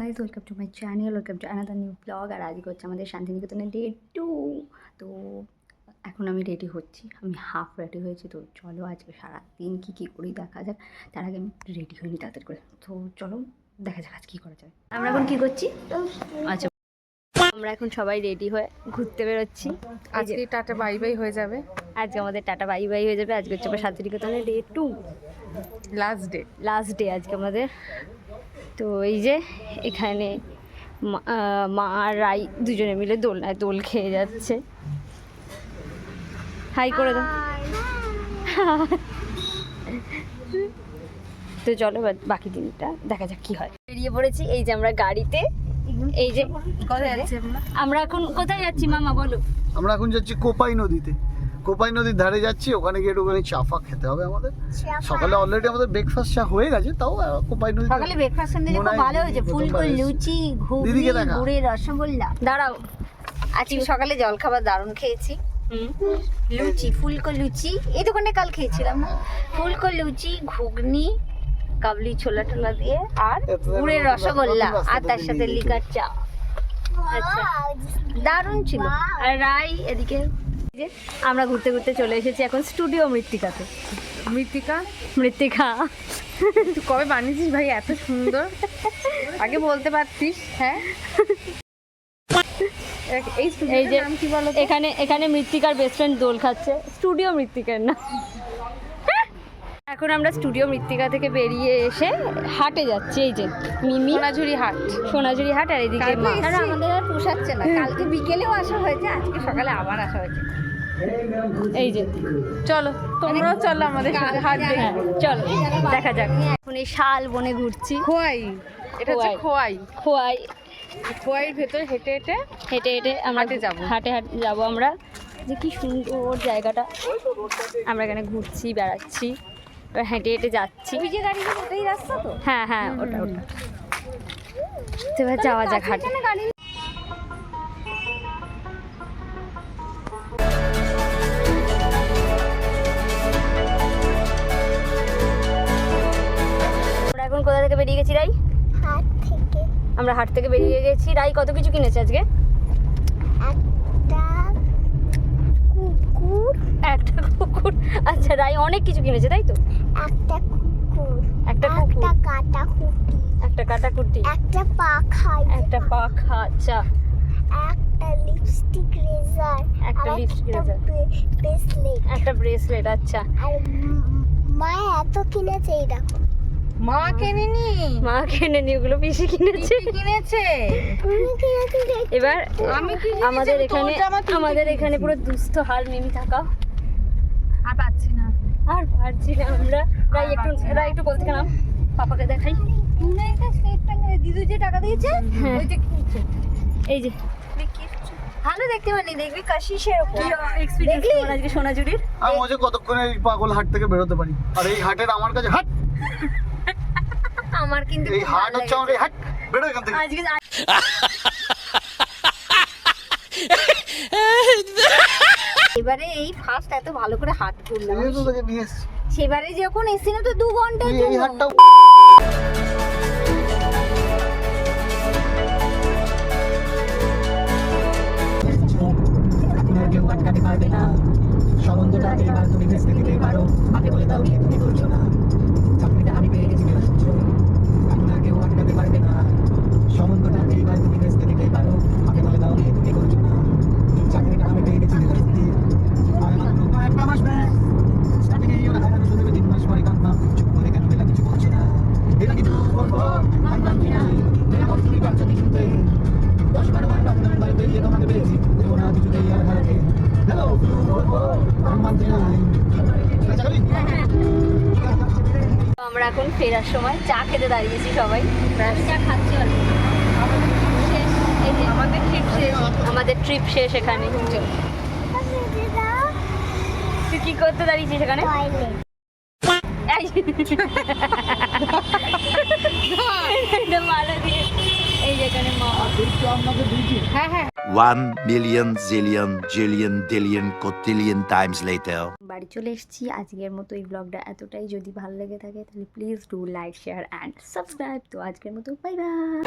Guys, welcome to my channel, welcome to another new vlog. আর আজকে হচ্ছে আমাদের শান্তিনিকেতনের ডে 2। তো এখন আমি রেডি হচ্ছি, আমি হাফ রেডি হয়েছি। তো চলো আজকে সারাদিন কী করি দেখা যাক। তার আগে আমি রেডি হইনি তাড়াতাড়ি করে। তো চলো দেখা যাক আজ কী করা যায়। আমরা এখন কী করছি? আচ্ছা, আমরা এখন সবাই রেডি হয়ে ঘুরতে বেরোচ্ছি। আজকে টাটা বাই বাই হয়ে যাবে। আজকে আমাদের টাটা বাই বাই হয়ে যাবে। আজকে হচ্ছে আমার শান্তিনিকেতনের ডে 2, লাস্ট ডে আজকে আমাদের। তো এই যে এখানে মা আর রাই দুজনে মিলে দোলনায় দোল খেয়ে যাচ্ছে। হাই করে দাও। তো চলো বাকি দিনটা দেখা যাক কি হয়। বেরিয়ে পড়েছি, এই যে আমরা গাড়িতে। এই যে আমরা এখন কোথায় যাচ্ছি মামা বলো? আমরা এখন যাচ্ছি কোপাই নদীতে। কোপাই নদীর ধারে যাচ্ছি, ওখানে গিয়ে একটুখানি চা ফা খেতে হবে আমাদের। সকালে অলরেডি আমাদের ব্রেকফাস্ট চা হয়ে গেছে, তাও কোপাই নদী সকালে ব্রেকফাস্ট শুনতে খুব ভালো হয়েছে। ফুলকো লুচি, ঘুগনি, গুড়ের রসগোল্লা। দাঁড়াও, আজকে সকালে জলখাবার দারুণ খেয়েছি। লুচি, ফুলকো লুচি, এই দোকানে কাল খেয়েছিলাম না। ফুলকো লুচি, ঘুগনি, কাবলি ছোলা টোলা দিয়ে, আর গুড়ের রসগোল্লা, আর তার সাথে লিকার চা। আচ্ছা, দারুণ ছিল। আর রাই এদিকে। আমরা ঘুরতে ঘুরতে চলে এসেছি এখন স্টুডিও মৃত্তিকাতে। মৃত্তিকা তুই কবে বানিয়েছিস ভাই এত সুন্দর? আগে বলতে পারতিস। হ্যাঁ, এই যে নাম কি বলো? এখানে মৃত্তিকার বেস্ট ফ্রেন্ড দোল খাচ্ছে। স্টুডিও মৃত্তিকার না। এখন আমরা স্টুডিও মৃত্তিকা থেকে বেরিয়ে এসে হাটে যাচ্ছি। এই যে মিমি, সোনাঝুরি হাট। আর এদিকে আমাদের আর পোষাচ্ছে না। কালকে বিকেলেও আসা হয়েছে, আজকে সকালে আবার আসা হয়েছে। এই যে চলো, তোমরাও চলো আমাদের সাথে হাট দেখে। চলো দেখা যাক। এখন এই শাল বনে ঘুরছি। এটা হচ্ছে খোয়াইয়ের ভেতরে হেঁটে হেঁটে আমরা হাটে যাবো আমরা। যে কি সুন্দর জায়গাটা, আমরা এখানে ঘুরছি, বেড়াচ্ছি, হেঁটে হেঁটে যাচ্ছি। ওই যে গাড়ি, ওটাই রাস্তা তো? হ্যাঁ, ওটা। তো এবার যাওয়া যাক হাটে। আমরা এখন কোথা থেকে বেরিয়ে গেছি রাই? আমরা হাট থেকে বেরিয়ে গেছি। রাই কত কিছু কিনেছে আজকে? একটা কুকুর। আচ্ছা, রাই অনেক কিছু কিনেছে তাই তো? একটা কুকুর, একটা কাটাকুটি, একটা পাখা। আচ্ছা, একটা লিপস্টিক রেজার, একটা ব্রেসলেট। আচ্ছা, আর মা এত কিনেছে। এই দেখো, মা কেনেনি, ওগুলো পিসি কিনেছে। এবার আমাদের এখানে পুরো দুস্থ হাল। মিমি থাকা আর পারছি না আমরা। রাই একটু বলতে গেলাম, পাপাকে দেখাই। দিদু যে টাকা দিয়েছে, এই যে ভালো দেখতে পারি, দেখবি কাশিসের উপর এক্সপেরিয়েন্স আজকে সোনাঝুরির। আমি মজা কতক্ষণে এই পাগল হাট থেকে বেরোতে পারি। আর এই হাটের আমার কাছে হাট, আমার কিন্তু এই হাট হচ্ছে আমার। এই হাট বেরো এখান থেকে আজকে। এবারে এই ফার্স্ট এত ভালো করে হাট ঘুরলাম। সেবারে যখন এসছি না তো 2 ঘন্টার জন্য। এই হাটটা কেউ আটকাতে পারবে না। সম্বন্ধটা এবার তুমি ভেস্তে দিতে পারো। আগে বলে দাও বিয়ে তুমি করছো না। চাকরিটা আমি পেয়ে গেছি এখন আর কেউ আটকাতে পারবে না। সম্বন্ধটা এবার তুমি ভেস্তে দিতে পারো। আগে বলে দাও বিয়ে তুমি করছো না। চাকরিটা আমি পেয়ে গেছি আর মাত্র কয়েকটা মাস ব্যাস। স্টার্টিংয়ে ওরা হারানো শুরু হবে 3 মাস পরে কান্না। চুপ করে কেন বেলা কিছু বলছে না। এটা কিন্তু করবো মানলাম কি নাই। এখন তুমি পারছো কি শুনতে? 10-12 বার আপনার বাড়ি পেরিয়ে তোমাকে পেয়েছি। দেবো না কিছুতেই আর হারাতে। হ্যালো আমরা এখন ফেরার সময় চা খেতে দাঁড়িয়েছি সবাই। চা খাচ্ছি আমাদের ট্রিপ শেষ এখানে। তুই কি করতে দাঁড়িয়েছিস এখানে? মালা দিয়ে, এই যেখানে আর দেখতে আপনাকে দিয়েছি। হ্যাঁ হ্যাঁ 1 million zillion jillion dillion cotillion times later. বাড়ি চলে এসেছি। আজকের মতো এই ব্লগটা এতটাই। যদি ভালো লেগে থাকে তাহলে please do like share and subscribe. তো আজকের মতো বাই বাই।